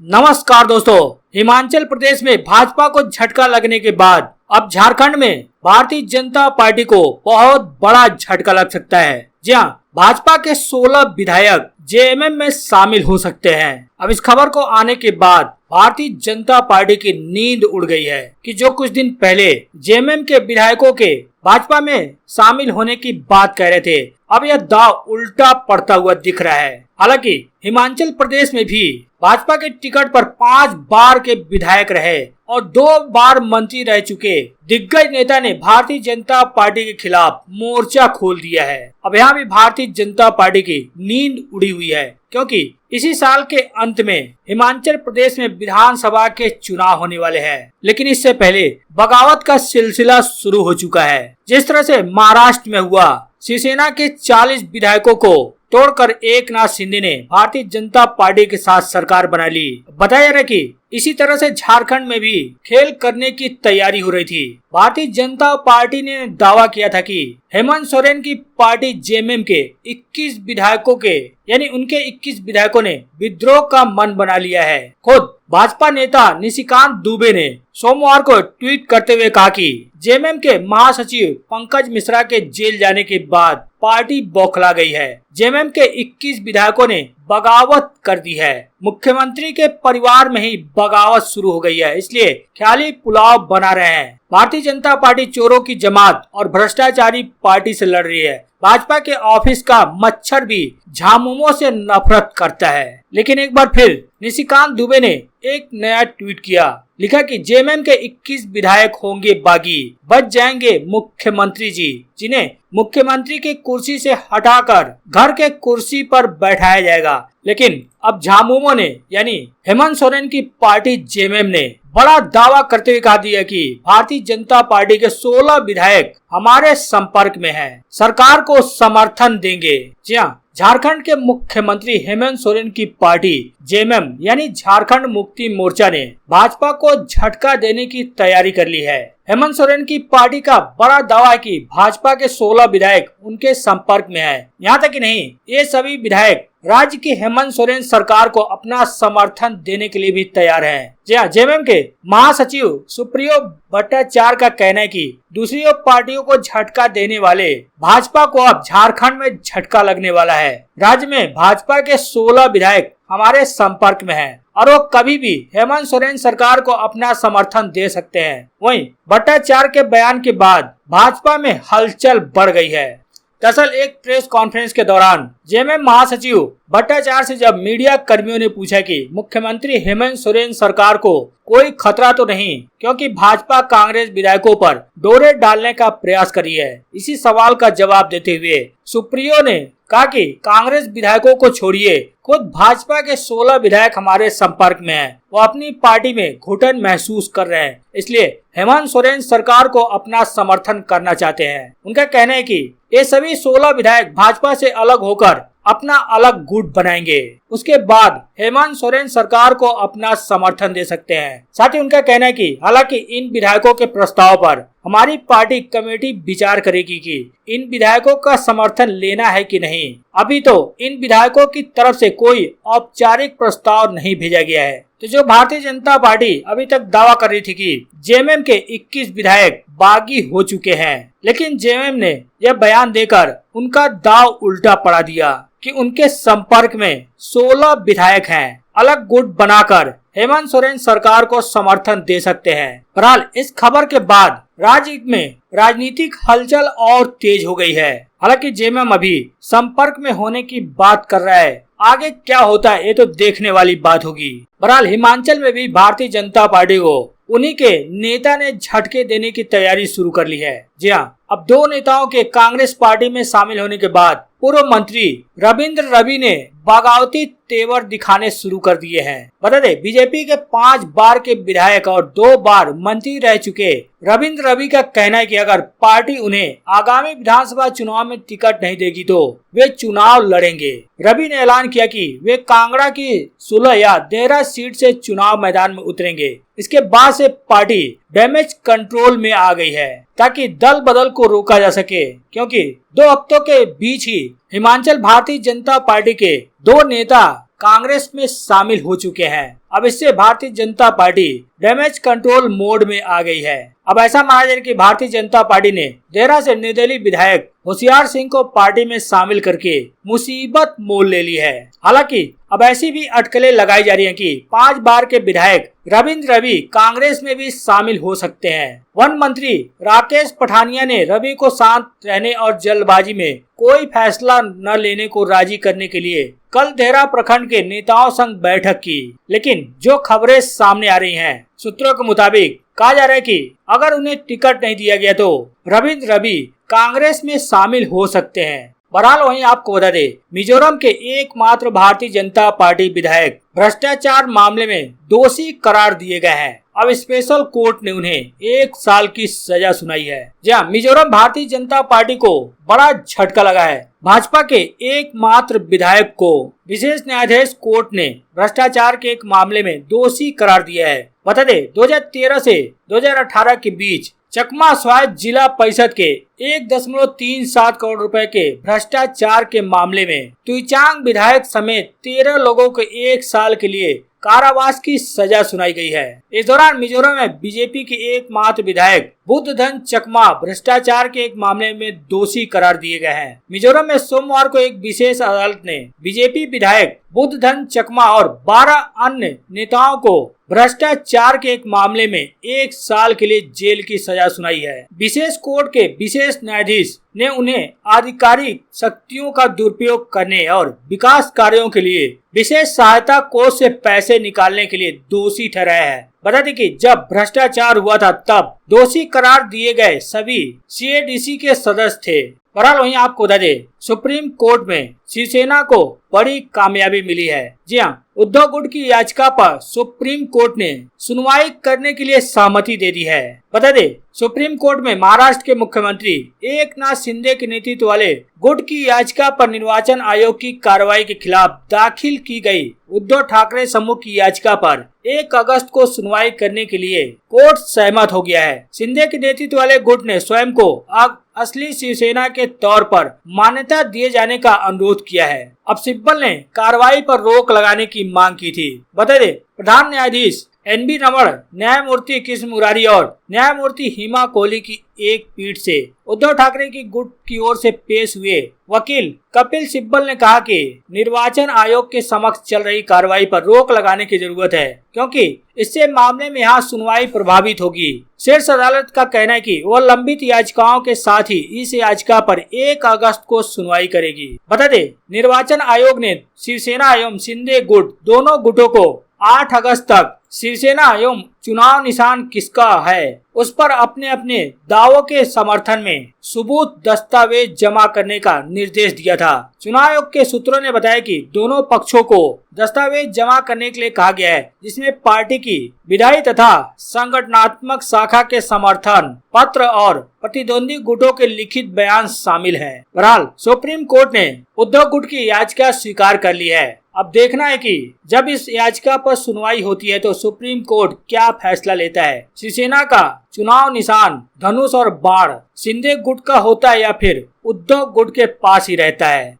नमस्कार दोस्तों, हिमाचल प्रदेश में भाजपा को झटका लगने के बाद अब झारखंड में भारतीय जनता पार्टी को बहुत बड़ा झटका लग सकता है। जी हां, भाजपा के 16 विधायक जेएमएम में शामिल हो सकते हैं। अब इस खबर को आने के बाद भारतीय जनता पार्टी की नींद उड़ गई है कि जो कुछ दिन पहले जेएमएम के विधायकों के भाजपा में शामिल होने की बात कह रहे थे, अब यह दाव उल्टा पड़ता हुआ दिख रहा है। हालांकि हिमाचल प्रदेश में भी भाजपा के टिकट पर 5 बार के विधायक रहे और 2 बार मंत्री रह चुके दिग्गज नेता ने भारतीय जनता पार्टी के खिलाफ मोर्चा खोल दिया है। अब यहाँ भी भारतीय जनता पार्टी की नींद उड़ी हुई है, क्योंकि इसी साल के अंत में हिमाचल प्रदेश में विधानसभा के चुनाव होने वाले हैं। लेकिन इससे पहले बगावत का सिलसिला शुरू हो चुका है। जिस तरह से महाराष्ट्र में हुआ, शिवसेना के 40 विधायकों को तोड़कर एकनाथ शिंदे ने भारतीय जनता पार्टी के साथ सरकार बना ली। बताया जा रहा है कि इसी तरह से झारखंड में भी खेल करने की तैयारी हो रही थी। भारतीय जनता पार्टी ने दावा किया था कि हेमंत सोरेन की पार्टी जेएमएम के 21 विधायकों के यानी उनके 21 विधायकों ने विद्रोह का मन बना लिया है। खुद भाजपा नेता निशिकांत दुबे ने सोमवार को ट्वीट करते हुए कहा कि जेएमएम के महासचिव पंकज मिश्रा के जेल जाने के बाद पार्टी बौखला गई है। जेएमएम के 21 विधायकों ने बगावत कर दी है। मुख्यमंत्री के परिवार में ही बगावत शुरू हो गई है, इसलिए ख्याली पुलाव बना रहे हैं। भारतीय जनता पार्टी चोरों की जमात और भ्रष्टाचारी पार्टी से लड़ रही है। भाजपा के ऑफिस का मच्छर भी झामुमो से नफरत करता है। लेकिन एक बार फिर निशिकांत दुबे ने एक नया ट्वीट किया, लिखा कि जेएमएम के 21 विधायक होंगे बागी, बच जाएंगे मुख्यमंत्री जी, जिन्हें मुख्यमंत्री की कुर्सी से हटाकर घर के कुर्सी पर बैठाया जाएगा। लेकिन अब झामुमो ने यानी हेमंत सोरेन की पार्टी जेएमएम ने बड़ा दावा करते हुए कहा दिया कि भारतीय जनता पार्टी के 16 विधायक हमारे संपर्क में हैं, सरकार को समर्थन देंगे। जी हाँ, झारखंड के मुख्यमंत्री हेमंत सोरेन की पार्टी जेएमएम यानी झारखंड मुक्ति मोर्चा ने भाजपा को झटका देने की तैयारी कर ली है। हेमंत सोरेन की पार्टी का बड़ा दावा है कि भाजपा के 16 विधायक उनके संपर्क में हैं। यहाँ तक ही नहीं, ये सभी विधायक राज्य की हेमंत सोरेन सरकार को अपना समर्थन देने के लिए भी तैयार हैं। जी हाँ, जेएमएम के महासचिव सुप्रियो भट्टाचार्य का कहना है कि दूसरी पार्टियों को झटका देने वाले भाजपा को अब झारखंड में झटका लगने वाला है। राज्य में भाजपा के 16 विधायक हमारे संपर्क में हैं और वो कभी भी हेमंत सोरेन सरकार को अपना समर्थन दे सकते हैं। वहीं भट्टाचार्य के बयान के बाद भाजपा में हलचल बढ़ गई है। दरअसल एक प्रेस कॉन्फ्रेंस के दौरान जेएमएम महासचिव भट्टाचार्य से जब मीडिया कर्मियों ने पूछा कि मुख्यमंत्री हेमंत सोरेन सरकार को कोई खतरा तो नहीं, क्योंकि भाजपा कांग्रेस विधायकों पर डोरे डालने का प्रयास कर रही है, इसी सवाल का जवाब देते हुए सुप्रियो ने कहा कि कांग्रेस विधायकों को छोड़िए, खुद भाजपा के 16 विधायक हमारे संपर्क में हैं। वो अपनी पार्टी में घुटन महसूस कर रहे हैं, इसलिए हेमंत सोरेन सरकार को अपना समर्थन करना चाहते हैं। उनका कहना है कि ये सभी 16 विधायक भाजपा से अलग होकर अपना अलग गुट बनाएंगे, उसके बाद हेमंत सोरेन सरकार को अपना समर्थन दे सकते हैं। साथ ही उनका कहना है कि हालांकि इन विधायकों के प्रस्ताव पर हमारी पार्टी कमेटी विचार करेगी कि इन विधायकों का समर्थन लेना है कि नहीं। अभी तो इन विधायकों की तरफ से कोई औपचारिक प्रस्ताव नहीं भेजा गया है। तो जो भारतीय जनता पार्टी अभी तक दावा कर रही थी कि जेएमएम के 21 विधायक बागी हो चुके हैं, लेकिन जेएमएम ने यह बयान देकर उनका दाव उल्टा पड़ा दिया कि उनके संपर्क में 16 विधायक हैं, अलग गुट बनाकर हेमंत सोरेन सरकार को समर्थन दे सकते हैं। बहरहाल इस खबर के बाद राज्य में राजनीतिक हलचल और तेज हो गई है। हालांकि जेएमएम अभी संपर्क में होने की बात कर रहा है, आगे क्या होता है ये तो देखने वाली बात होगी। बहरहाल हिमाचल में भी भारतीय जनता पार्टी को उन्हीं के नेता ने झटके देने की तैयारी शुरू कर ली है। जी हाँ, अब 2 नेताओं के कांग्रेस पार्टी में शामिल होने के बाद पूर्व मंत्री रविंद्र रवि ने बगावती तेवर दिखाने शुरू कर दिए हैं। बता दें, बीजेपी के 5 बार के विधायक और 2 बार मंत्री रह चुके रविंद्र रवि का कहना है कि अगर पार्टी उन्हें आगामी विधानसभा चुनाव में टिकट नहीं देगी तो वे चुनाव लड़ेंगे। रवि ने ऐलान किया कि वे कांगड़ा की 16 या देहरा सीट से चुनाव मैदान में उतरेंगे। इसके बाद से पार्टी डैमेज कंट्रोल में आ गई है ताकि दल बदल को रोका जा सके, क्योंकि 2 हफ्तों के बीच ही हिमाचल भारतीय जनता पार्टी के 2 नेता कांग्रेस में शामिल हो चुके हैं। अब इससे Bharatiya Janata party damage control mode में आ गई है। अब ऐसा माना जाए कि भारतीय जनता पार्टी ने देहरा से निर्दलीय विधायक होशियार सिंह को पार्टी में शामिल करके मुसीबत मोल ले ली है। हालांकि अब ऐसी भी अटकलें लगाई जा रही हैं कि 5 बार के विधायक रविंद्र रवि कांग्रेस में भी शामिल हो सकते हैं। वन मंत्री राकेश पठानिया ने रवि को शांत रहने और जल्दबाजी में कोई फैसला न लेने को राजी करने के लिए कल देहरा प्रखंड के नेताओं संग बैठक की। लेकिन जो खबरें सामने आ रही हैं, सूत्रों के मुताबिक कहा जा रहा है कि अगर उन्हें टिकट नहीं दिया गया तो रविंद्र रवि कांग्रेस में शामिल हो सकते हैं। बहरहाल वहीं आपको बता दें, मिजोरम के एकमात्र भारतीय जनता पार्टी विधायक भ्रष्टाचार मामले में दोषी करार दिए गए हैं। अब स्पेशल कोर्ट ने उन्हें 1 साल की सजा सुनाई है। जहां मिजोरम भारतीय जनता पार्टी को बड़ा झटका लगा है। भाजपा के एकमात्र विधायक को विशेष न्यायाधीश कोर्ट ने भ्रष्टाचार के एक मामले में दोषी करार दिया है। बता दें, 2013 से 2018 के बीच चकमा स्वायत्त जिला परिषद के 1.37 करोड़ रुपए के भ्रष्टाचार के मामले में तुइचांग विधायक समेत 13 लोगों को 1 साल के लिए कारावास की सजा सुनाई गई है। इस दौरान मिजोरम में बीजेपी के एकमात्र विधायक बुद्धधन चकमा भ्रष्टाचार के एक मामले में दोषी करार दिए गए हैं। मिजोरम में सोमवार को एक विशेष अदालत ने बीजेपी विधायक बुद्धधन चकमा और 12 अन्य नेताओं को भ्रष्टाचार के एक मामले में 1 साल के लिए जेल की सजा सुनाई है। विशेष कोर्ट के विशेष न्यायाधीश ने उन्हें आधिकारिक शक्तियों का दुरुपयोग करने और विकास कार्यों के लिए विशेष सहायता कोष से पैसे निकालने के लिए दोषी ठहराया है। बता दें कि जब भ्रष्टाचार हुआ था तब दोषी करार दिए गए सभी सीएडीसी के सदस्य थे। बहरहाल वहीं आपको बता दें, सुप्रीम कोर्ट में शिवसेना को बड़ी कामयाबी मिली है। जी हां, उद्धव गुट की याचिका पर सुप्रीम कोर्ट ने सुनवाई करने के लिए सहमति दे दी है। बता दें, सुप्रीम कोर्ट में महाराष्ट्र के मुख्यमंत्री एकनाथ शिंदे के नेतृत्व वाले गुट की याचिका पर निर्वाचन आयोग की कार्रवाई के खिलाफ दाखिल की गई उद्धव ठाकरे समूह की याचिका पर 1 अगस्त को सुनवाई करने के लिए कोर्ट सहमत हो गया है। शिंदे के नेतृत्व वाले गुट ने स्वयं को असली शिवसेना के तौर पर मान्यता दिए जाने का अनुरोध किया है। अब सिब्बल ने कार्रवाई पर रोक लगाने की मांग की थी। बता दें, प्रधान न्यायाधीश NB रमण, न्यायमूर्ति कृष्ण मुरारी और न्यायमूर्ति हिमा कोहली की एक पीठ से उद्धव ठाकरे की गुट की ओर से पेश हुए वकील कपिल सिब्बल ने कहा कि निर्वाचन आयोग के समक्ष चल रही कार्रवाई पर रोक लगाने की जरूरत है, क्योंकि इससे मामले में यहाँ सुनवाई प्रभावित होगी। शीर्ष अदालत का कहना है कि वह लंबित याचिकाओं के साथ ही इस याचिका पर 1 अगस्त को सुनवाई करेगी। बता दें, निर्वाचन आयोग ने शिवसेना एवं शिंदे गुट दोनों गुटों को 8 अगस्त तक शिवसेना एवं चुनाव निशान किसका है उस पर अपने अपने दावों के समर्थन में सबूत दस्तावेज जमा करने का निर्देश दिया था। चुनाव आयोग के सूत्रों ने बताया कि दोनों पक्षों को दस्तावेज जमा करने के लिए कहा गया है, जिसमें पार्टी की विधायी तथा संगठनात्मक शाखा के समर्थन पत्र और प्रतिद्वंदी गुटों के लिखित बयान शामिल हैं। बहरहाल सुप्रीम कोर्ट ने उद्धव गुट की याचिका स्वीकार कर ली है। अब देखना है कि जब इस याचिका पर सुनवाई होती है तो सुप्रीम कोर्ट क्या फैसला लेता है। शिवसेना का चुनाव निशान धनुष और बाण शिंदे गुट का होता है या फिर उद्धव गुट के पास ही रहता है।